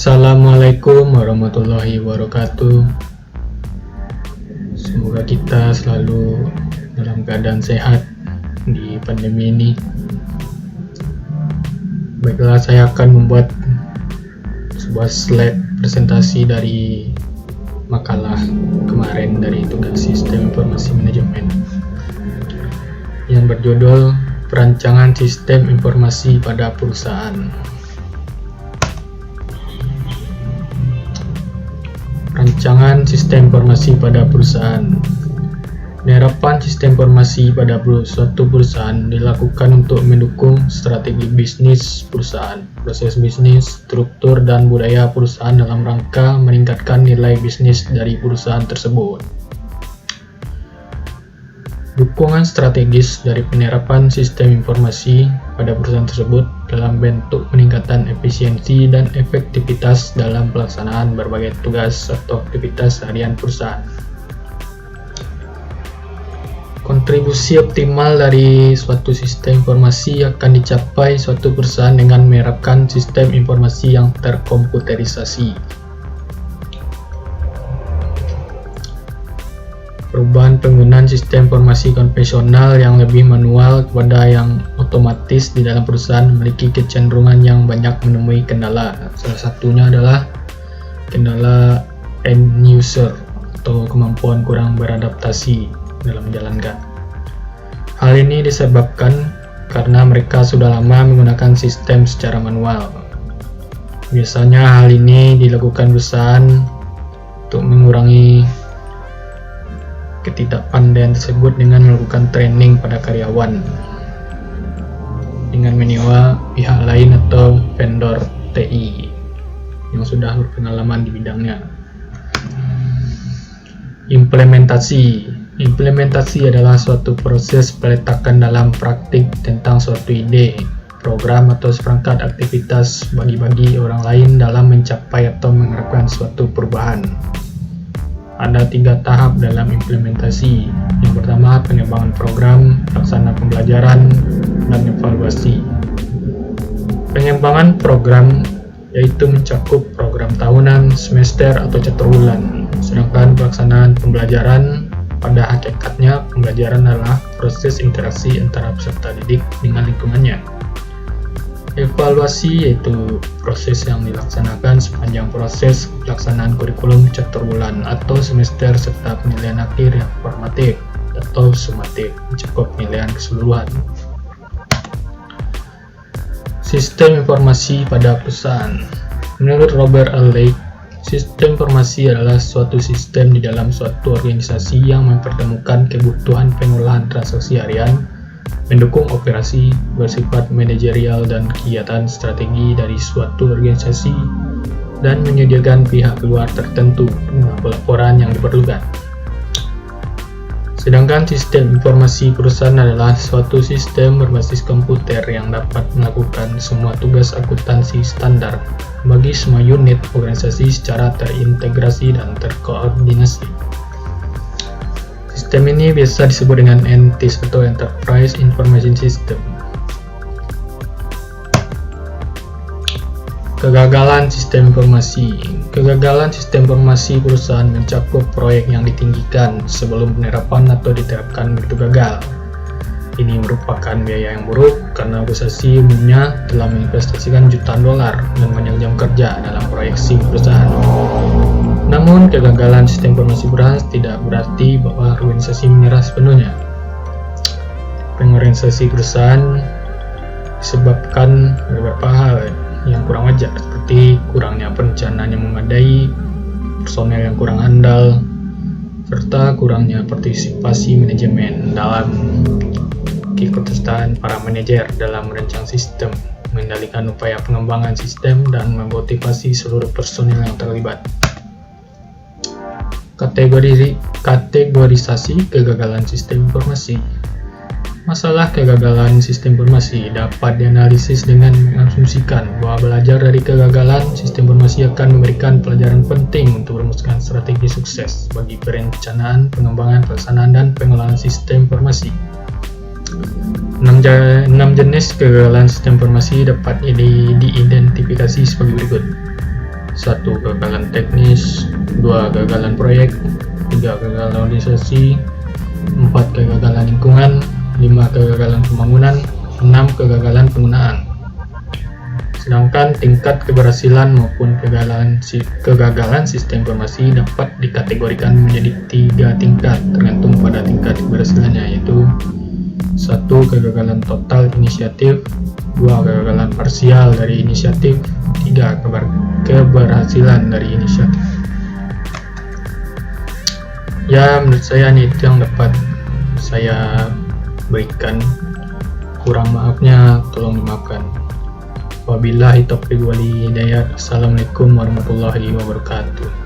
Assalamualaikum warahmatullahi wabarakatuh. Semoga kita selalu dalam keadaan sehat di pandemi ini. Baiklah, saya akan membuat sebuah slide presentasi dari makalah kemarin dari tugas Sistem Informasi Manajemen yang berjudul Perancangan Sistem Informasi pada Perusahaan. Rancangan sistem informasi pada perusahaan. Penerapan sistem informasi pada suatu perusahaan dilakukan untuk mendukung strategi bisnis perusahaan, proses bisnis, struktur, dan budaya perusahaan dalam rangka meningkatkan nilai bisnis dari perusahaan tersebut. Dukungan strategis dari penerapan sistem informasi pada perusahaan tersebut dalam bentuk peningkatan efisiensi dan efektivitas dalam pelaksanaan berbagai tugas atau aktivitas harian perusahaan. Kontribusi optimal dari suatu sistem informasi akan dicapai suatu perusahaan dengan menerapkan sistem informasi yang terkomputerisasi. Perubahan penggunaan sistem informasi konvensional yang lebih manual kepada yang otomatis di dalam perusahaan memiliki kecenderungan yang banyak menemui kendala. Salah satunya adalah kendala end user atau kemampuan kurang beradaptasi dalam menjalankan. Hal ini disebabkan karena mereka sudah lama menggunakan sistem secara manual. Biasanya hal ini dilakukan perusahaan untuk mengurangi ketidakpandaian tersebut dengan melakukan training pada karyawan dengan menyewa pihak lain atau vendor TI yang sudah berpengalaman di bidangnya. Implementasi adalah suatu proses peletakan dalam praktik tentang suatu ide, program, atau seperangkat aktivitas bagi orang lain dalam mencapai atau menerapkan suatu perubahan. Ada 3 tahap dalam implementasi. Yang pertama, pengembangan program, pelaksanaan pembelajaran, dan evaluasi. Pengembangan program yaitu mencakup program tahunan, semester, atau caturbulan. Sedangkan pelaksanaan pembelajaran, pada hakikatnya pembelajaran adalah proses interaksi antara peserta didik dengan lingkungannya. Evaluasi yaitu proses yang dilaksanakan sepanjang proses pelaksanaan kurikulum caturbulan atau semester serta penilaian akhir yang formatif atau sumatif, mencakup penilaian keseluruhan. Sistem informasi pada perusahaan. Menurut Robert L. Lake, sistem informasi adalah suatu sistem di dalam suatu organisasi yang mempertemukan kebutuhan pengolahan transaksi harian, mendukung operasi, bersifat manajerial dan kegiatan strategi dari suatu organisasi, dan menyediakan pihak luar tertentu laporan yang diperlukan. Sedangkan sistem informasi perusahaan adalah suatu sistem berbasis komputer yang dapat melakukan semua tugas akuntansi standar bagi semua unit organisasi secara terintegrasi dan terkoordinasi. Sistem ini biasa disebut dengan ENTIS atau Enterprise Information System. Kegagalan sistem informasi. Kegagalan sistem informasi perusahaan mencakup proyek yang ditinggikan sebelum penerapan atau diterapkan begitu gagal. Ini merupakan biaya yang buruk karena organisasi umumnya telah menginvestasikan jutaan dolar dan banyak jam kerja dalam proyeksi perusahaan. Namun, kegagalan sistem informasi perusahaan tidak berarti bahwa organisasi menyerah sepenuhnya. Pengorganisasi perusahaan disebabkan beberapa hal yang kurang wajar, seperti kurangnya perencanaan yang memadai, personel yang kurang andal, serta kurangnya partisipasi manajemen dalam keikutsertaan para manajer dalam merancang sistem, mengendalikan upaya pengembangan sistem, dan memotivasi seluruh personel yang terlibat. Kategorisasi kegagalan sistem informasi. Masalah kegagalan sistem informasi dapat dianalisis dengan mengasumsikan bahwa belajar dari kegagalan sistem informasi akan memberikan pelajaran penting untuk merumuskan strategi sukses bagi perencanaan, pengembangan, pelaksanaan, dan pengolahan sistem informasi. 6 jenis kegagalan sistem informasi dapat diidentifikasi sebagai berikut. 1 kegagalan teknis, 2 kegagalan proyek, 3 kegagalan organisasi, 4 kegagalan lingkungan, 5 kegagalan pembangunan, 6 kegagalan penggunaan. Sedangkan tingkat keberhasilan maupun kegagalan sistem informasi dapat dikategorikan menjadi 3 tingkat tergantung pada tingkat keberhasilannya, yaitu 1 kegagalan total inisiatif, 2 kegagalan parsial dari inisiatif, 3 keberhasilan dari inisiatif. Ya, menurut saya itu yang dapat saya berikan. Kurang maafnya tolong dimaafkan. Wabillahi taufiq wal hidayah. Assalamualaikum warahmatullahi wabarakatuh.